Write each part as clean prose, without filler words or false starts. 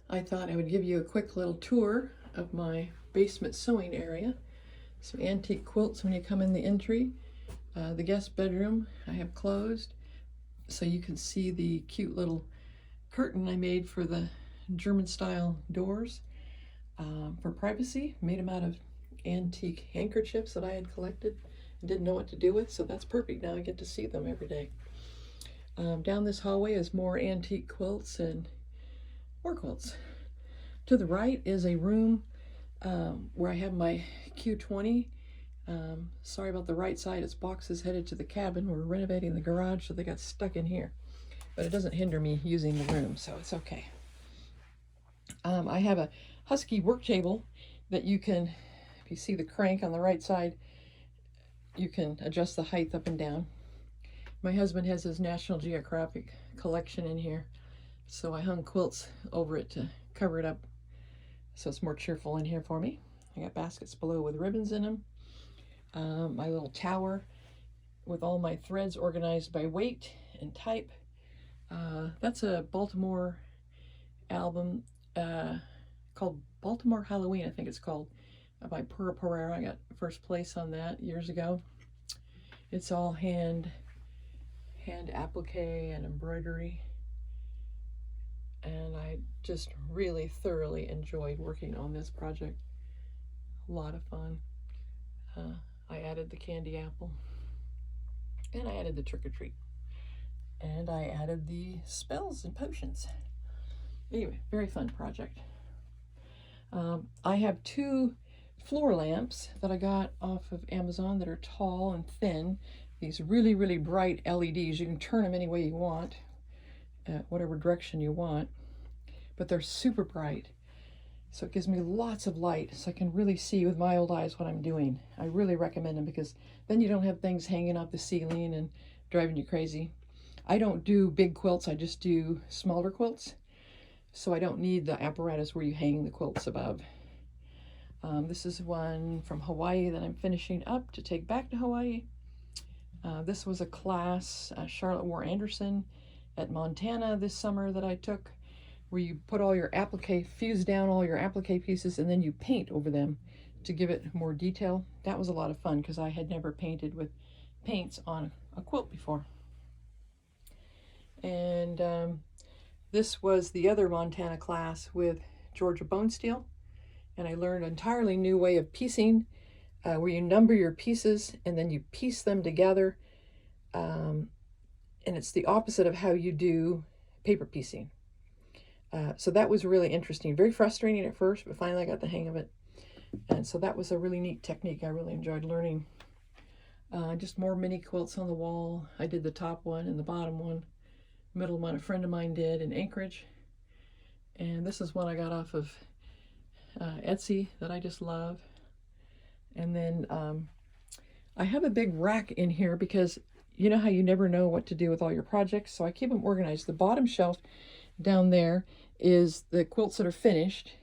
I thought I would give you a quick little tour of my basement sewing area. Some antique quilts when you come in the entry. The guest bedroom I have closed so you can see the cute little curtain I made for the German style doors for privacy. Made them out of antique handkerchiefs that I had collected and didn't know what to do with, so that's perfect. Now I get to see them every day. Down this hallway is more antique quilts and more quilts. To the right is a room where I have my Q20. Sorry about the right side, it's boxes headed to the cabin. We're renovating the garage, so they got stuck in here. But it doesn't hinder me using the room, so it's okay. I have a Husky work table that you can, if you see the crank on the right side, you can adjust the height up and down. My husband has his National Geographic collection in here, so I hung quilts over it to cover it up so it's more cheerful in here for me. I got baskets below with ribbons in them. My little tower with all my threads organized by weight and type. That's a Baltimore album called Baltimore Halloween, I think it's called, by Pura Pereira. I got first place on that years ago. It's all hand applique and embroidery, and I just really thoroughly enjoyed working on this project. A lot of fun. I added the candy apple, and I added the trick-or-treat, and I added the spells and potions. Anyway, very fun project. I have two floor lamps that I got off of Amazon that are tall and thin. These really, really bright LEDs. You can turn them any way you want, whatever direction you want, but they're super bright. So it gives me lots of light so I can really see with my old eyes what I'm doing. I really recommend them because then you don't have things hanging off the ceiling and driving you crazy. I don't do big quilts, I just do smaller quilts. So I don't need the apparatus where you hang the quilts above. This is one from Hawaii that I'm finishing up to take back to Hawaii. This was a class Charlotte War Anderson at Montana this summer that I took, where you put all your applique, fuse down all your applique pieces, and then you paint over them to give it more detail. That was a lot of fun because I had never painted with paints on a quilt before. And this was the other Montana class with Georgia Bone Steel, and I learned an entirely new way of piecing, where you number your pieces and then you piece them together, and it's the opposite of how you do paper piecing. So that was really interesting. Very frustrating at first, but finally I got the hang of it. And so that was a really neat technique I really enjoyed learning. Just more mini quilts on the wall. I did the top one and the bottom one. Middle one a friend of mine did in Anchorage. And this is one I got off of Etsy that I just love. And then I have a big rack in here because you know how you never know what to do with all your projects, so I keep them organized. The bottom shelf down there is the quilts that are finished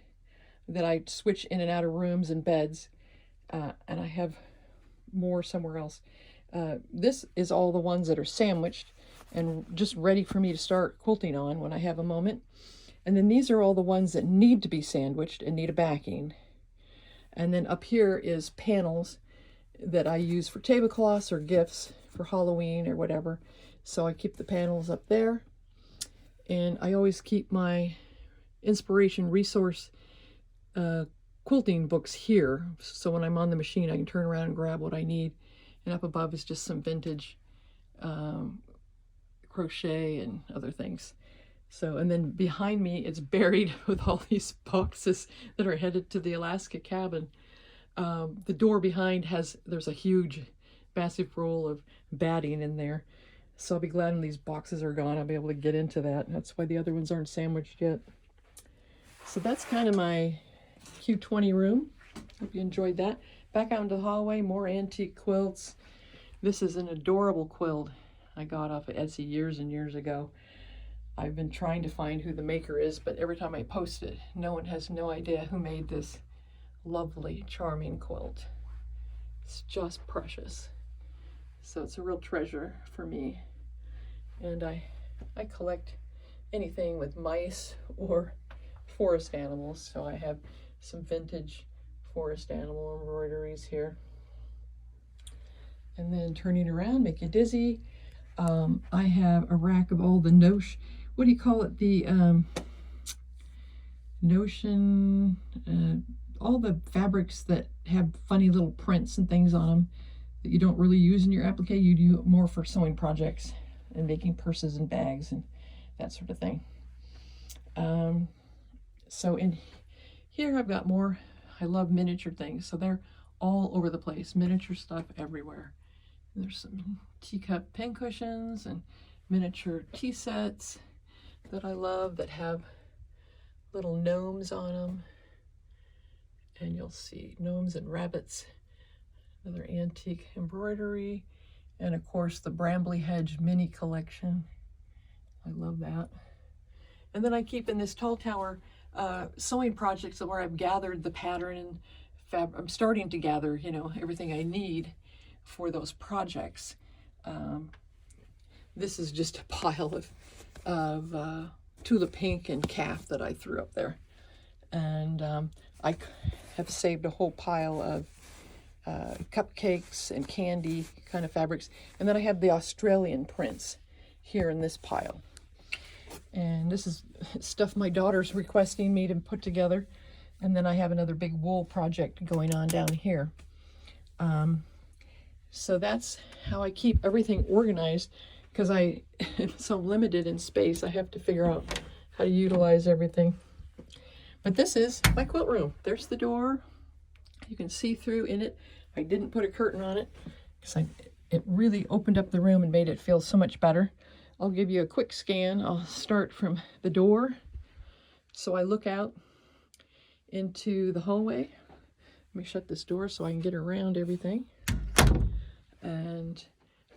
that I switch in and out of rooms and beds, and I have more somewhere else. This is all the ones that are sandwiched and just ready for me to start quilting on when I have a moment. And then these are all the ones that need to be sandwiched and need a backing. And then up here is panels that I use for tablecloths or gifts for Halloween or whatever. So I keep the panels up there. And I always keep my inspiration resource quilting books here. So when I'm on the machine, I can turn around and grab what I need. And up above is just some vintage crochet and other things. So, and then behind me, it's buried with all these boxes that are headed to the Alaska cabin. The door behind there's a huge, massive roll of batting in there. So I'll be glad when these boxes are gone, I'll be able to get into that. That's why the other ones aren't sandwiched yet. So that's kind of my Q20 room. Hope you enjoyed that. Back out into the hallway, more antique quilts. This is an adorable quilt I got off of Etsy years and years ago. I've been trying to find who the maker is, but every time I post it, no one has no idea who made this lovely, charming quilt. It's just precious. So it's a real treasure for me. And I collect anything with mice or forest animals. So I have some vintage forest animal embroideries here. And then turning around, make you dizzy. I have a rack of all the what do you call it? The notion, all the fabrics that have funny little prints and things on them that you don't really use in your applique. You do more for sewing projects and making purses and bags and that sort of thing. So in here I've got more. I love miniature things, so they're all over the place. Miniature stuff everywhere. There's some teacup pin cushions and miniature tea sets that I love that have little gnomes on them. And you'll see gnomes and rabbits, another antique embroidery, and of course the Brambly Hedge mini collection. I love that. And then I keep in this tall tower sewing projects where I've gathered the pattern and I'm starting to gather, you know, everything I need for those projects. This is just a pile of tulip pink and calf that I threw up there. And I have saved a whole pile of cupcakes and candy kind of fabrics. And then I have the Australian prints here in this pile. And this is stuff my daughter's requesting me to put together. And then I have another big wool project going on down here. So that's how I keep everything organized, because I am so limited in space. I have to figure out how to utilize everything. But this is my quilt room. There's the door. You can see through in it. I didn't put a curtain on it because it really opened up the room and made it feel so much better. I'll give you a quick scan. I'll start from the door. So I look out into the hallway. Let me shut this door so I can get around everything. And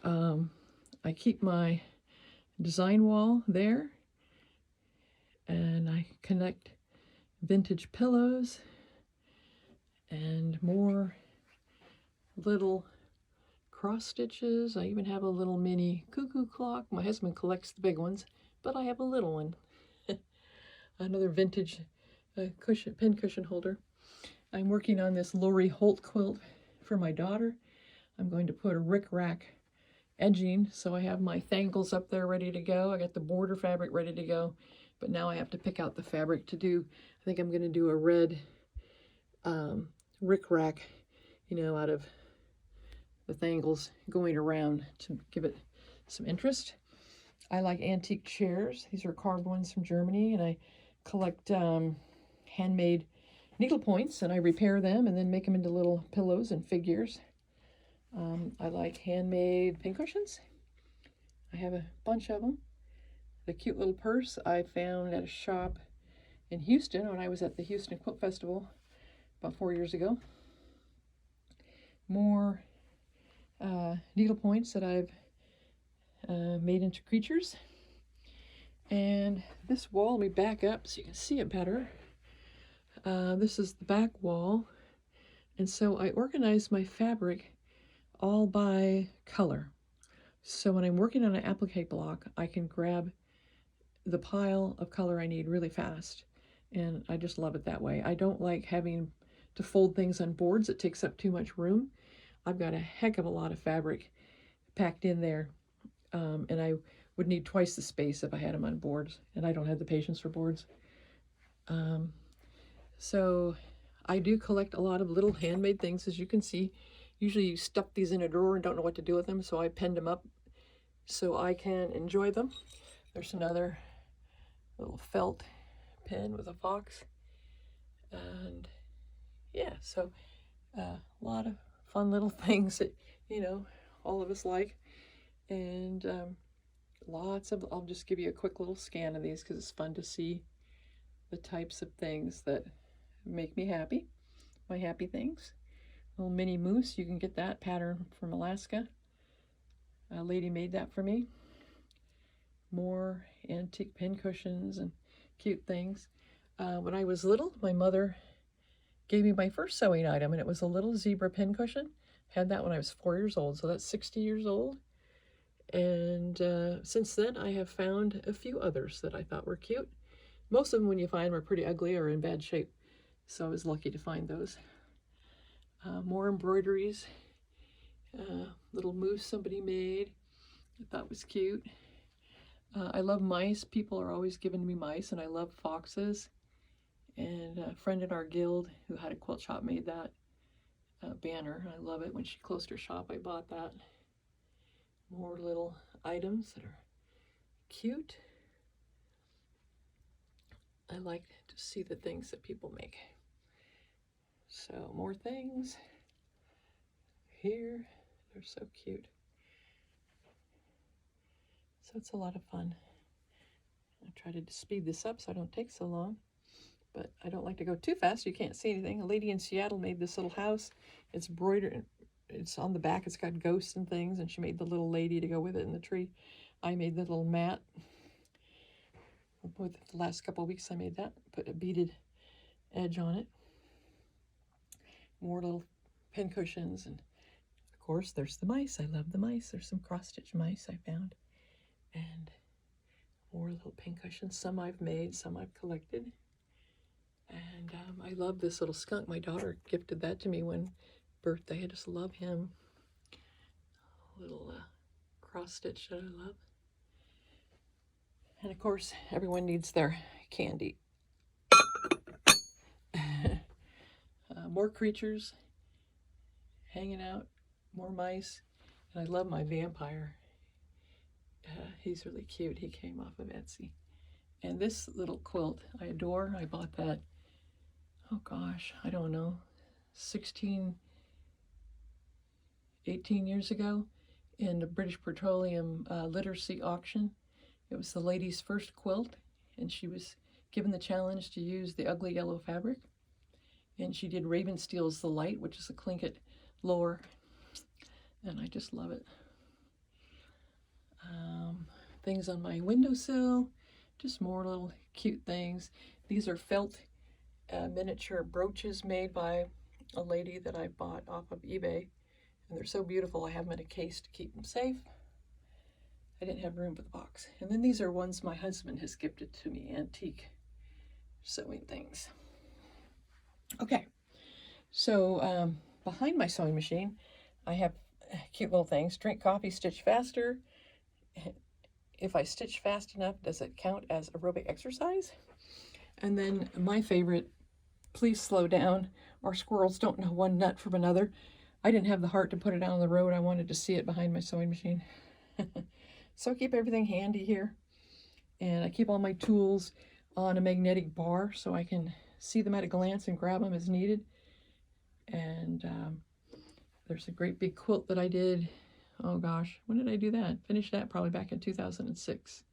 I keep my design wall there. And I connect vintage pillows and more little cross stitches. I even have a little mini cuckoo clock. My husband collects the big ones, but I have a little one. Another vintage pin cushion holder. I'm working on this Lori Holt quilt for my daughter. I'm going to put a rickrack edging, so I have my thangles up there ready to go. I got the border fabric ready to go, but now I have to pick out the fabric to do. I think I'm going to do a red rickrack, you know, out of the thangles going around to give it some interest. I like antique chairs. These are carved ones from Germany, and I collect handmade needle points, and I repair them and then make them into little pillows and figures. I like handmade pincushions. I have a bunch of them. The cute little purse I found at a shop in Houston when I was at the Houston Quilt Festival about 4 years ago. More needle points that I've made into creatures. And this wall, let me back up so you can see it better. This is the back wall. And so I organized my fabric all by color. So when I'm working on an applique block, I can grab the pile of color I need really fast. And I just love it that way. I don't like having to fold things on boards. It takes up too much room. I've got a heck of a lot of fabric packed in there. And I would need twice the space if I had them on boards. And I don't have the patience for boards. So I do collect a lot of little handmade things, as you can see. Usually you stuff these in a drawer and don't know what to do with them, so I pinned them up so I can enjoy them. There's another little felt pin with a fox. And yeah, so a lot of fun little things that, you know, all of us like. And lots of, I'll just give you a quick little scan of these because it's fun to see the types of things that make me happy, my happy things. Little mini moose, you can get that pattern from Alaska. A lady made that for me. More antique pin cushions and cute things. When I was little, my mother gave me my first sewing item, and it was a little zebra pin cushion. Had that when I was 4 years old, so that's 60 years old. And since then, I have found a few others that I thought were cute. Most of them, when you find them, are pretty ugly or in bad shape. So I was lucky to find those. More embroideries. Little moose somebody made. I thought was cute. I love mice. People are always giving me mice, and I love foxes. And a friend in our guild who had a quilt shop made that banner. I love it. When she closed her shop, I bought that. More little items that are cute. I like to see the things that people make. So more things here. They're so cute. So it's a lot of fun. I try to speed this up so I don't take so long, but I don't like to go too fast so you can't see anything. A lady in Seattle made this little house. It's embroidered. It's on the back. It's got ghosts and things, and she made the little lady to go with it in the tree. I made the little mat. With the last couple of weeks I made that. Put a beaded edge on it. More little pin cushions, and of course there's the mice. I love the mice. There's some cross-stitch mice I found. And more little pin cushions. Some I've made, some I've collected. And I love this little skunk. My daughter gifted that to me one birthday. I just love him. Little cross-stitch that I love. And of course, everyone needs their candy. More creatures hanging out, more mice. And I love my vampire. He's really cute. He came off of Etsy. And this little quilt I adore. I bought that, oh gosh, I don't know, 18 years ago in the British Petroleum Literacy auction. It was the lady's first quilt, and she was given the challenge to use the ugly yellow fabric. And she did Ravensteel's The Light, which is a Clinket lower, and I just love it. Things on my windowsill, just more little cute things. These are felt miniature brooches made by a lady that I bought off of eBay, and they're so beautiful. I have them in a case to keep them safe. I didn't have room for the box. And then these are ones my husband has gifted to me, antique sewing things. Okay, so behind my sewing machine, I have cute little things. Drink coffee, stitch faster. If I stitch fast enough, does it count as aerobic exercise? And then my favorite, please slow down. Our squirrels don't know one nut from another. I didn't have the heart to put it out on the road. I wanted to see it behind my sewing machine. So I keep everything handy here. And I keep all my tools on a magnetic bar so I can see them at a glance and grab them as needed. And there's a great big quilt that I did. Oh gosh, when did I do that? Finished that probably back in 2006.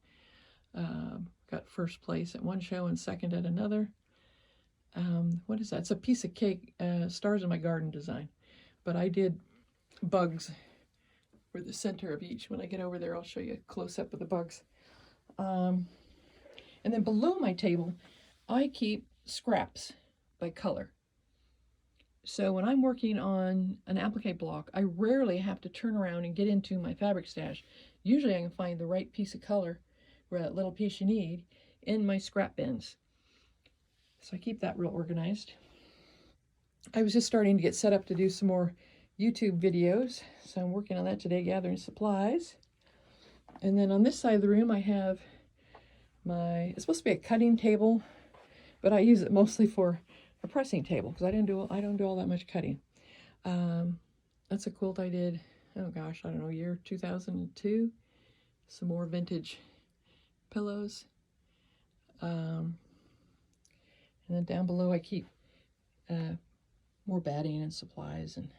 Got first place at one show and second at another. What is that? It's a piece of cake, Stars in My Garden design. But I did bugs for the center of each. When I get over there, I'll show you a close-up of the bugs. And then below my table, I keep scraps by color. So when I'm working on an applique block, I rarely have to turn around and get into my fabric stash. Usually I can find the right piece of color, or that little piece you need, in my scrap bins. So I keep that real organized. I was just starting to get set up to do some more YouTube videos, so I'm working on that today, gathering supplies. And then on this side of the room I have it's supposed to be a cutting table, but I use it mostly for a pressing table because I don't do all that much cutting. That's a quilt I did, oh gosh, I don't know, year 2002. Some more vintage pillows. And then down below I keep more batting and supplies and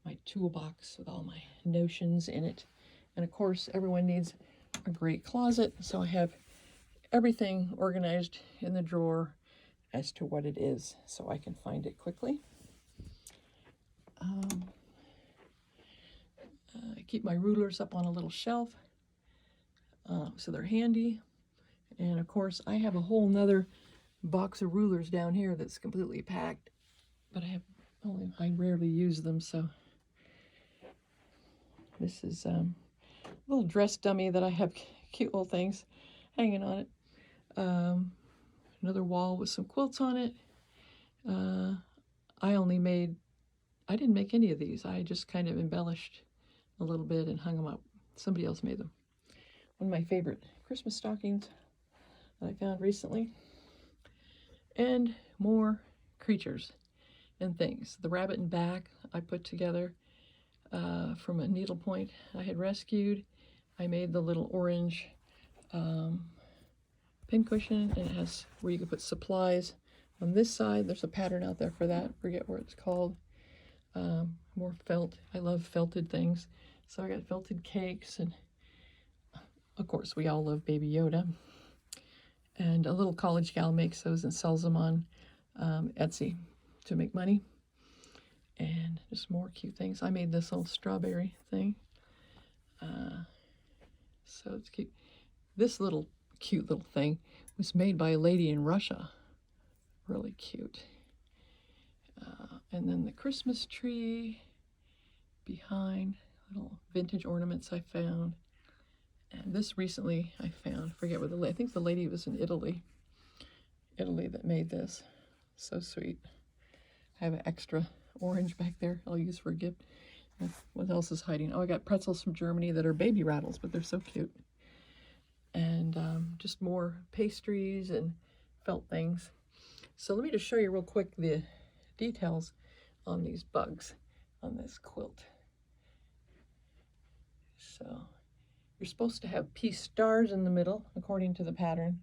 my toolbox with all my notions in it. And of course everyone needs a great closet, so I have everything organized in the drawer as to what it is so I can find it quickly. I keep my rulers up on a little shelf so they're handy. And of course I have a whole nother box of rulers down here that's completely packed, but I rarely use them. So this is a little dress dummy that I have cute little things hanging on it. another wall with some quilts on it. I didn't make any of these. I just kind of embellished a little bit and hung them up. Somebody else made them. One of my favorite Christmas stockings that I found recently. And more creatures and things. The rabbit and back I put together from a needlepoint I had rescued. I made the little orange pincushion, and it has where you can put supplies. On this side, there's a pattern out there for that. Forget what it's called. More felt. I love felted things. So I got felted cakes, and of course we all love Baby Yoda. And a little college gal makes those and sells them on Etsy to make money. And just more cute things. I made this little strawberry thing. So it's cute. This little cute little thing was made by a lady in Russia. Really cute. And then the Christmas tree behind, little vintage ornaments I found. And this recently I found, forget what I think the lady was in Italy that made this. So sweet. I have an extra orange back there I'll use for a gift. What else is hiding? Oh, I got pretzels from Germany that are baby rattles, but they're so cute. And just more pastries and felt things. So let me just show you real quick the details on these bugs on this quilt. So you're supposed to have peace stars in the middle according to the pattern,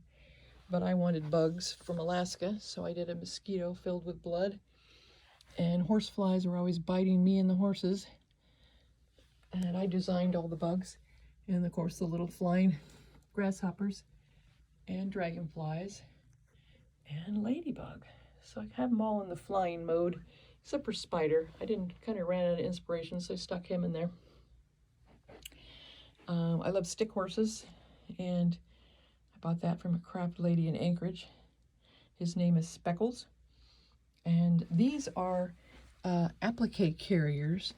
but I wanted bugs from Alaska, so I did a mosquito filled with blood. And horseflies were always biting me and the horses, and I designed all the bugs, and of course the little flying grasshoppers and dragonflies and ladybug. So I have them all in the flying mode, except for Spider. I kind of ran out of inspiration, so I stuck him in there. I love stick horses, and I bought that from a craft lady in Anchorage. His name is Speckles. And these are applique carriers.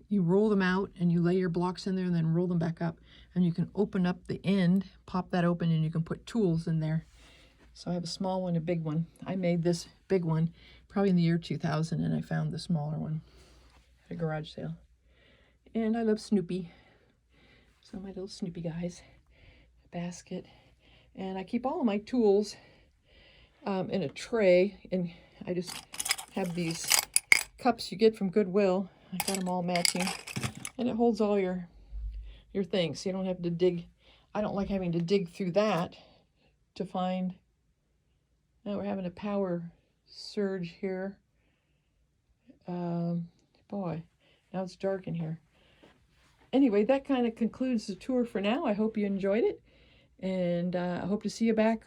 You roll them out and you lay your blocks in there and then roll them back up, and you can open up the end, pop that open, and you can put tools in there. So I have a small one, a big one. I made this big one probably in the year 2000, and I found the smaller one at a garage sale. And I love Snoopy. So my little Snoopy guys, a basket. And I keep all of my tools in a tray, and I just have these cups you get from Goodwill. I got them all matching, and it holds all your things, so you don't have to dig. I don't like having to dig through that to find. Now we're having a power surge here. Boy, now it's dark in here. Anyway, that kind of concludes the tour for now. I hope you enjoyed it, and I hope to see you back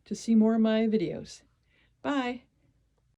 to see more of my videos. Bye.